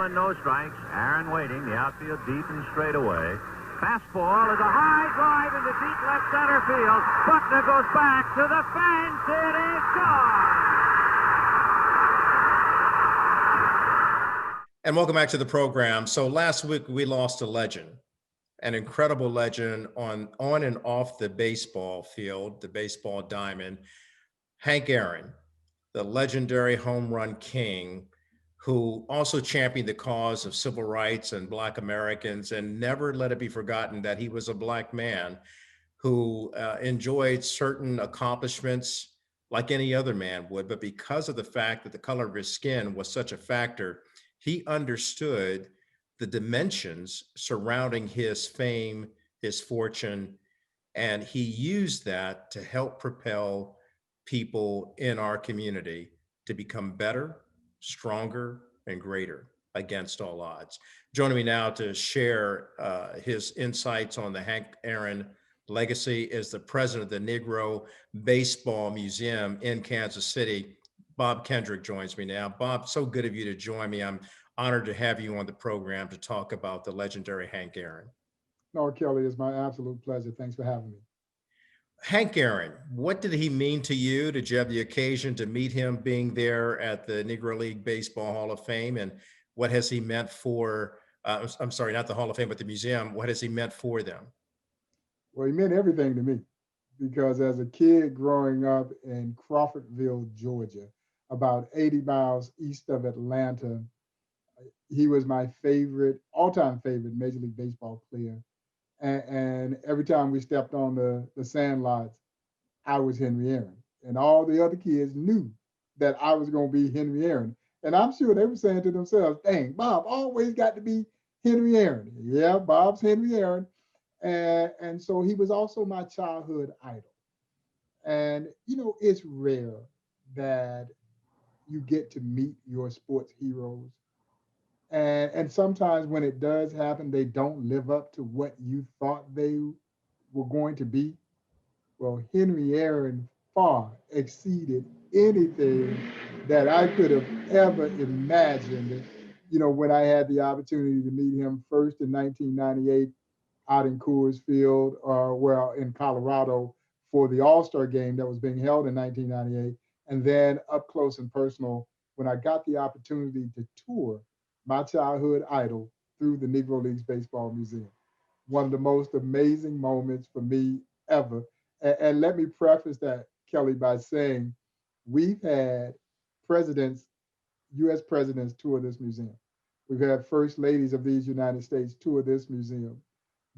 No strikes. Aaron waiting. The outfield deep and straight away. Fastball is a high drive into deep left center field. Buckner goes back to the fence. It is gone. And welcome back to the program. So last week we lost a legend, an incredible legend on and off the baseball field, the baseball diamond, Hank Aaron, the legendary home run king, who also championed the cause of civil rights and Black Americans, and never let it be forgotten that he was a Black man who enjoyed certain accomplishments like any other man would, but because of the fact that the color of his skin was such a factor, he understood the dimensions surrounding his fame, his fortune, and he used that to help propel people in our community to become better, stronger, and greater against all odds. Joining me now to share his insights on the Hank Aaron legacy is the president of the Negro Baseball Museum in Kansas City. Bob Kendrick joins me now. Bob, so good of you to join me. I'm honored to have you on the program to talk about the legendary Hank Aaron. No, Kelly, it's my absolute pleasure. Thanks for having me. Hank Aaron, what did he mean to you? Did you have the occasion to meet him being there at the Negro League Baseball Hall of Fame? And what has he meant for, I'm sorry, not the Hall of Fame, but the museum. What has he meant for them? Well, he meant everything to me because as a kid growing up in Crawfordville, Georgia, about 80 miles east of Atlanta, he was my favorite, all-time favorite Major League Baseball player. And every time we stepped on the sand lots, I was Henry Aaron. And all the other kids knew that I was going to be Henry Aaron. And I'm sure they were saying to themselves, dang, Bob always got to be Henry Aaron. Yeah, Bob's Henry Aaron. And so he was also my childhood idol. And, you know, it's rare that you get to meet your sports heroes. And sometimes when it does happen, they don't live up to what you thought they were going to be. Well, Henry Aaron far exceeded anything that I could have ever imagined. You know, when I had the opportunity to meet him first in 1998 out in Coors Field, well, in Colorado for the All-Star game that was being held in 1998, and then up close and personal when I got the opportunity to tour my childhood idol through the Negro Leagues Baseball Museum. One of the most amazing moments for me ever. And let me preface that, Kelly, by saying we've had presidents, US presidents tour this museum. We've had first ladies of these United States tour this museum.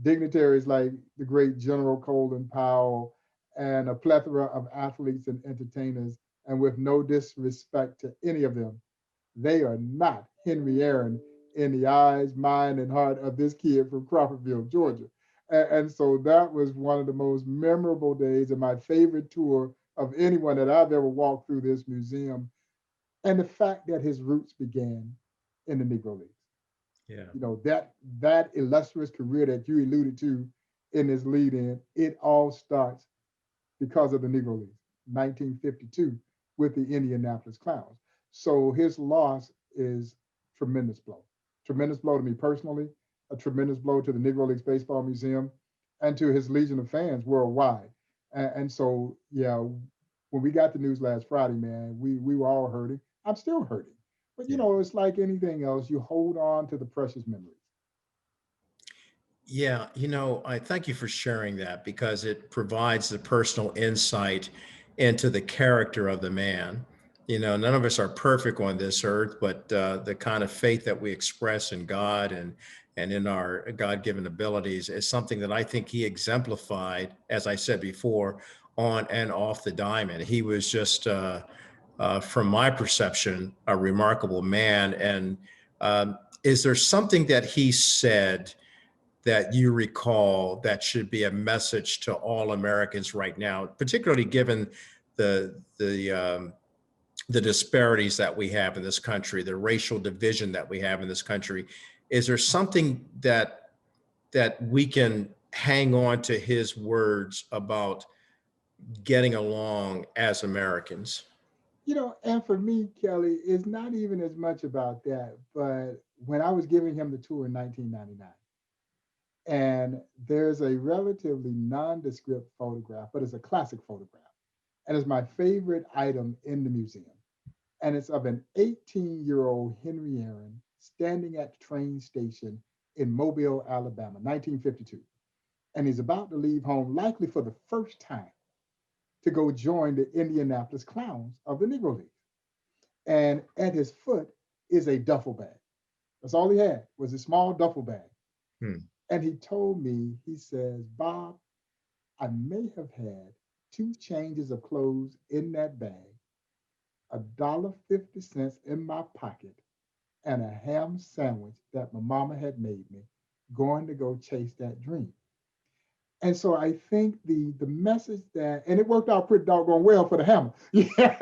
Dignitaries like the great General Colin Powell and a plethora of athletes and entertainers. And with no disrespect to any of them, they are not Henry Aaron in the eyes, mind, and heart of this kid from Crawfordville, Georgia. And so that was one of the most memorable days and my favorite tour of anyone that I've ever walked through this museum. And the fact that his roots began in the Negro Leagues. Yeah. You know, that illustrious career that you alluded to in this lead in, it all starts because of the Negro Leagues, 1952 with the Indianapolis Clowns. So his loss is tremendous blow. Tremendous blow to me personally, a tremendous blow to the Negro Leagues Baseball Museum and to his legion of fans worldwide. And so, yeah, when we got the news last Friday, man, we were all hurting. I'm still hurting. But, you know, it's like anything else, you hold on to the precious memories. Yeah, you know, I thank you for sharing that because it provides the personal insight into the character of the man. You know, none of us are perfect on this earth, but the kind of faith that we express in God and in our God-given abilities is something that I think he exemplified, as I said before, on and off the diamond. He was just, from my perception, a remarkable man. And is there something that he said that you recall that should be a message to all Americans right now, particularly given the disparities that we have in this country, the racial division that we have in this country? Is there something that we can hang on to his words about getting along as Americans? You know, and for me, Kelly, it's not even as much about that, but when I was giving him the tour in 1999. And there's a relatively nondescript photograph, but it's a classic photograph. And it's my favorite item in the museum. And it's of an 18-year-old Henry Aaron standing at the train station in Mobile, Alabama, 1952. And he's about to leave home, likely for the first time, to go join the Indianapolis Clowns of the Negro League. And at his foot is a duffel bag. That's all he had was a small duffel bag. Hmm. And he told me, he says, Bob, I may have had two changes of clothes in that bag, $1.50 in my pocket, and a ham sandwich that my mama had made me, going to go chase that dream. And so I think the message that, and it worked out pretty doggone well for the hammer. Yeah.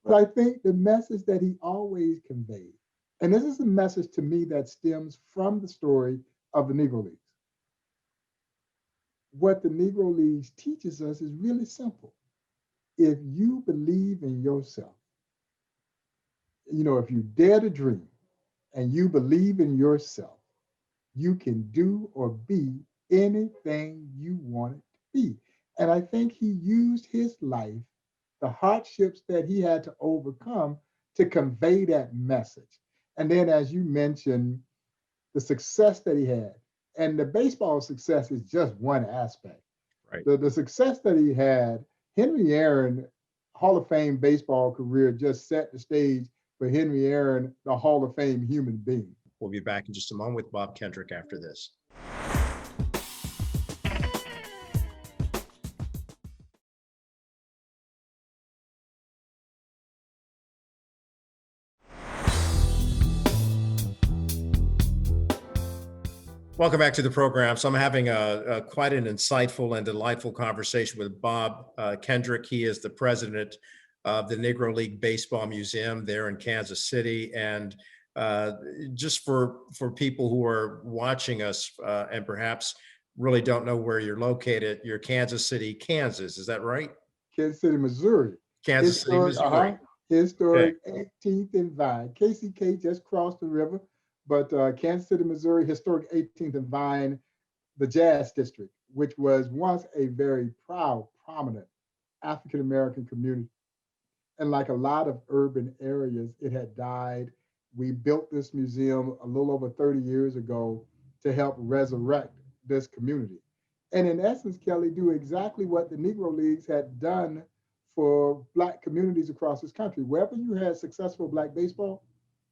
But I think the message that he always conveyed, and this is a message to me that stems from the story of the Negro Leagues. What the Negro Leagues teaches us is really simple. If you believe in yourself, if you dare to dream and you believe in yourself, you can do or be anything you want it to be. And I think he used his life, the hardships that he had to overcome, to convey that message. And then, as you mentioned, the success that he had. And the baseball success is just one aspect. Right. The success that he had, Henry Aaron, Hall of Fame baseball career just set the stage for Henry Aaron, the Hall of Fame human being. We'll be back in just a moment with Bob Kendrick after this. Welcome back to the program. So I'm having a quite an insightful and delightful conversation with Bob Kendrick. He is the president of the Negro League Baseball Museum there in Kansas City. And just for people who are watching us and perhaps really don't know where you're located, you're Kansas City, Kansas. Is that right? Kansas City, Missouri. Kansas City, Missouri. Historic Okay. 18th and Vine. KCK just crossed the river, but Kansas City, Missouri, historic 18th and Vine, the Jazz District, which was once a very proud, prominent African American community. And like a lot of urban areas, it had died. We built this museum a little over 30 years ago to help resurrect this community. And in essence, Kelly, do exactly what the Negro Leagues had done for Black communities across this country. Wherever you had successful Black baseball,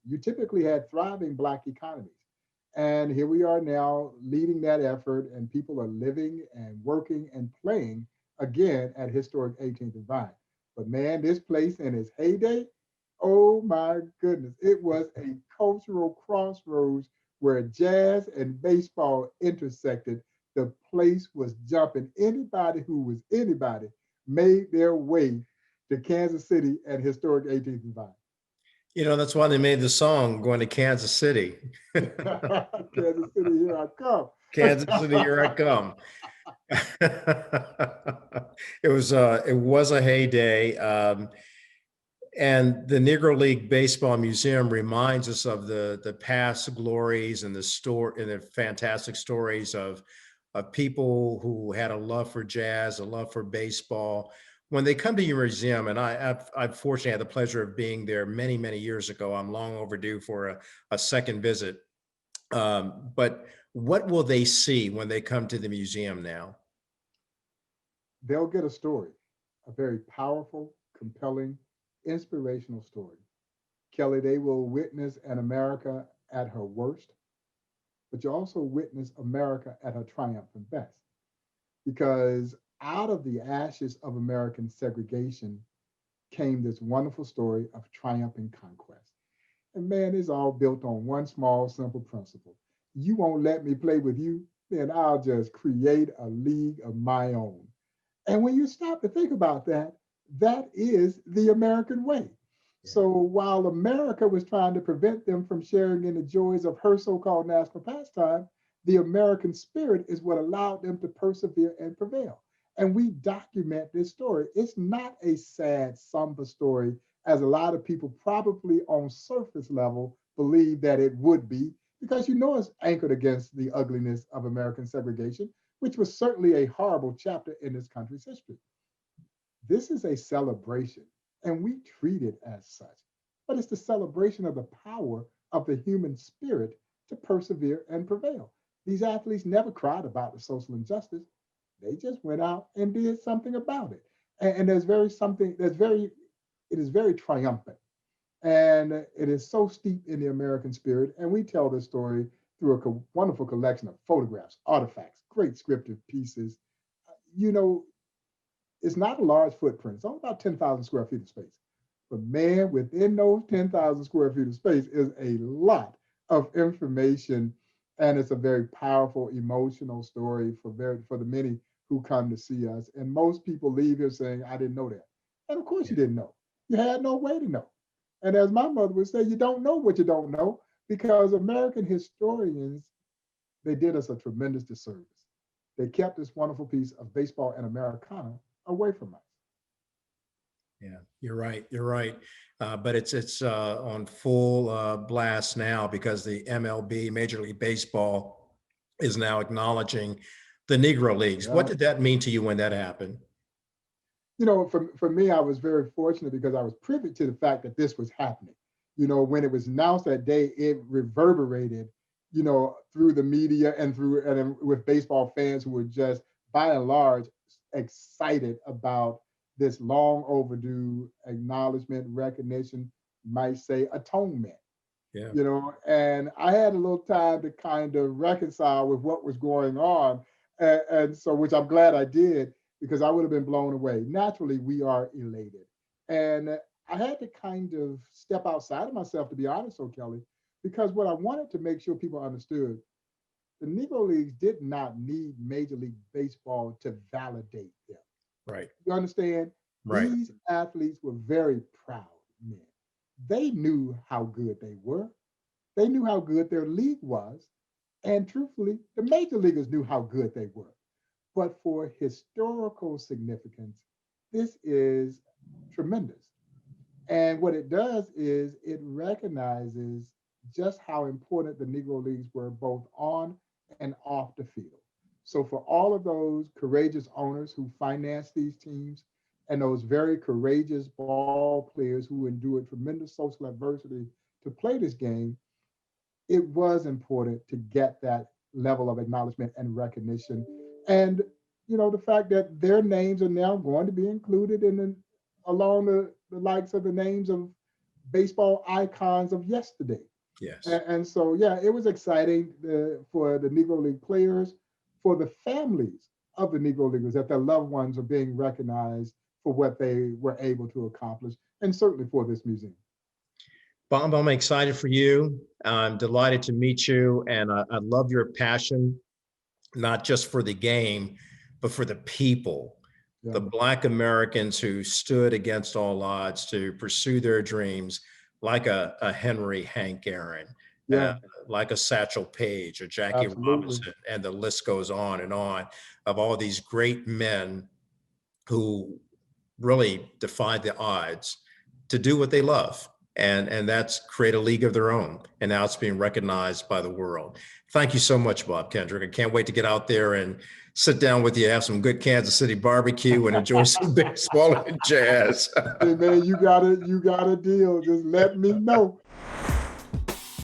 you typically had thriving Black economies. And here we are now leading that effort, and people are living and working and playing again at historic 18th and Vine. But man, this place in its heyday, oh my goodness, it was a cultural crossroads where jazz and baseball intersected. The place was jumping. Anybody who was anybody made their way to Kansas City at historic 18th and Vine. That's why they made the song "Going to Kansas City." Kansas City, here I come. Kansas City, here I come. It was a heyday, and the Negro League Baseball Museum reminds us of the past glories and the fantastic stories of people who had a love for jazz, a love for baseball. When they come to your museum, and I've fortunately had the pleasure of being there many, many years ago. I'm long overdue for a second visit. But what will they see when they come to the museum now? They'll get a story, a very powerful, compelling, inspirational story. Kelly, they will witness an America at her worst, but you also witness America at her triumphant best. Because out of the ashes of American segregation came this wonderful story of triumph and conquest. And man, it's all built on one small, simple principle. You won't let me play with you, then I'll just create a league of my own. And when you stop to think about that, that is the American way. So while America was trying to prevent them from sharing in the joys of her so-called national pastime, the American spirit is what allowed them to persevere and prevail. And we document this story. It's not a sad, somber story as a lot of people probably on surface level believe that it would be, because it's anchored against the ugliness of American segregation, which was certainly a horrible chapter in this country's history. This is a celebration, and we treat it as such. But it's the celebration of the power of the human spirit to persevere and prevail. These athletes never cried about the social injustice. They just went out and did something about it. And it is very triumphant. And it is so steep in the American spirit. And we tell this story through a wonderful collection of photographs, artifacts, great scripted pieces. You know, it's not a large footprint. It's only about 10,000 square feet of space. But man, within those 10,000 square feet of space is a lot of information. And it's a very powerful, emotional story for the many who come to see us. And most people leave here saying, I didn't know that. And of course you didn't know. You had no way to know. And as my mother would say, you don't know what you don't know, because American historians, they did us a tremendous disservice. They kept this wonderful piece of baseball and Americana away from us. Yeah, you're right. You're right. But it's on full blast now, because the MLB, Major League Baseball, is now acknowledging the Negro Leagues. Yeah. What did that mean to you when that happened? For me, I was very fortunate because I was privy to the fact that this was happening. When it was announced that day, it reverberated, through the media and with baseball fans who were just, by and large, excited about this long overdue acknowledgement, recognition, might say atonement. Yeah. And I had a little time to kind of reconcile with what was going on. And so, which I'm glad I did, because I would have been blown away. Naturally, we are elated. And I had to kind of step outside of myself, to be honest, O'Kelly, because what I wanted to make sure people understood, the Negro Leagues did not need Major League Baseball to validate them. Right. You understand? Right. These athletes were very proud men. They knew how good they were. They knew how good their league was. And truthfully, the major leaguers knew how good they were. But for historical significance, this is tremendous. And what it does is it recognizes just how important the Negro Leagues were both on and off the field. So for all of those courageous owners who financed these teams, and those very courageous ball players who endured tremendous social adversity to play this game, it was important to get that level of acknowledgement and recognition. And the fact that their names are now going to be included along the likes of the names of baseball icons of yesterday. Yes. And so, yeah, it was exciting for the Negro League players, for the families of the Negro Leaguers, that their loved ones are being recognized for what they were able to accomplish, and certainly for this museum. Bob, I'm excited for you. I'm delighted to meet you, and I love your passion, not just for the game, but for the people, the Black Americans who stood against all odds to pursue their dreams, like a Henry Hank Aaron, like a Satchel Paige or Jackie Robinson, and the list goes on, of all these great men who really defied the odds to do what they love. And that's create a league of their own. And now it's being recognized by the world. Thank you so much, Bob Kendrick. I can't wait to get out there and sit down with you, have some good Kansas City barbecue, and enjoy some baseball and jazz. Hey man, you got a deal. Just let me know.